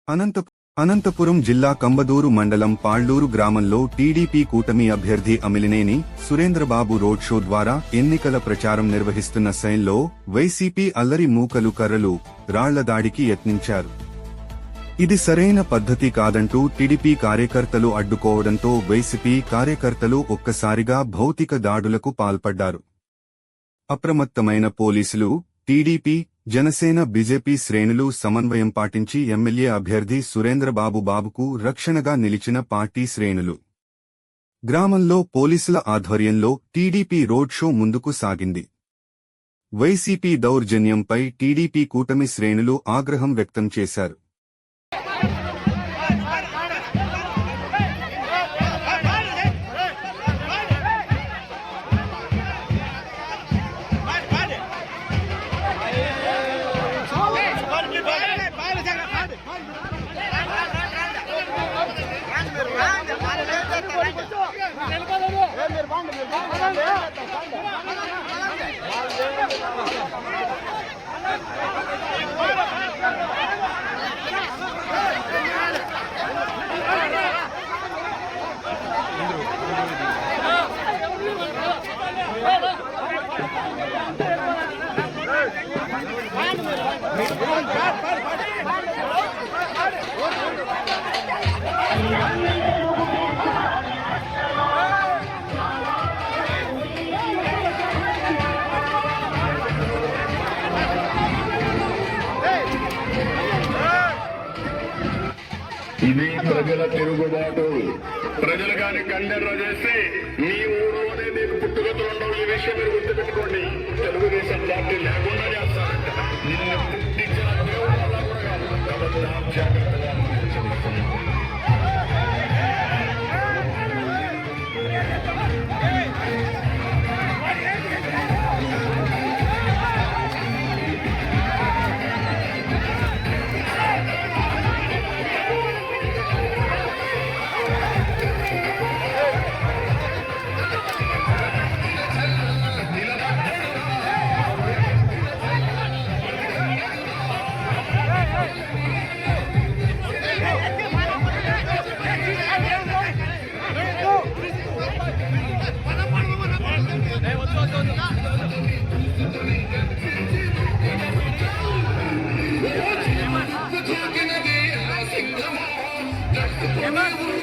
అనంత అనంతపురం జిల్లా కంబదూరు మండలం పాళ్లూరు గ్రామంలో టీడీపీ కూటమి అభ్యర్థి అమిలినేని సురేంద్రబాబు రోడ్ షో ద్వారా ఎన్నికల ప్రచారం నిర్వహిస్తున్న సమయంలో వైసీపీ అల్లరి మూకలు కర్రలు, రాళ్ల దాడికి యత్నించారు. ఇది సరైన పద్ధతి కాదంటూ టీడీపీ కార్యకర్తలు అడ్డుకోవడంతో వైసీపీ కార్యకర్తలు ఒక్కసారిగా భౌతిక దాడులకు పాల్పడ్డారు. అప్రమత్తమైన పోలీసులు, టీడీపీ, జనసేన, బీజేపీ శ్రేణులు సమన్వయం పాటించి ఎమ్మెల్యే అభ్యర్థి సురేంద్రబాబుకు రక్షణగా నిలిచిన పార్టీ శ్రేణులు. గ్రామంలో పోలీసుల ఆధ్వర్యంలో టీడీపీ రోడ్ షో ముందుకు సాగింది. వైసీపీ దౌర్జన్యంపై టీడీపీ కూటమి శ్రేణులు ఆగ్రహం వ్యక్తం చేశారు. ఇది ప్రజల తిరుగుబాటు. ప్రజలు కాని కండెర్ర చేసి మీ ఊరులోనే మీకు పుట్టుగతులు ఉండవు. ఈ విషయం మీరు గుర్తుపెట్టుకోండి. తెలుగుదేశం పార్టీ లేకుండా చేస్తారంట. నిన్ను పుట్టించిన దేవుడు వల్ల కూడా కాదు. కాబట్టి జాగ్రత్తగా Emang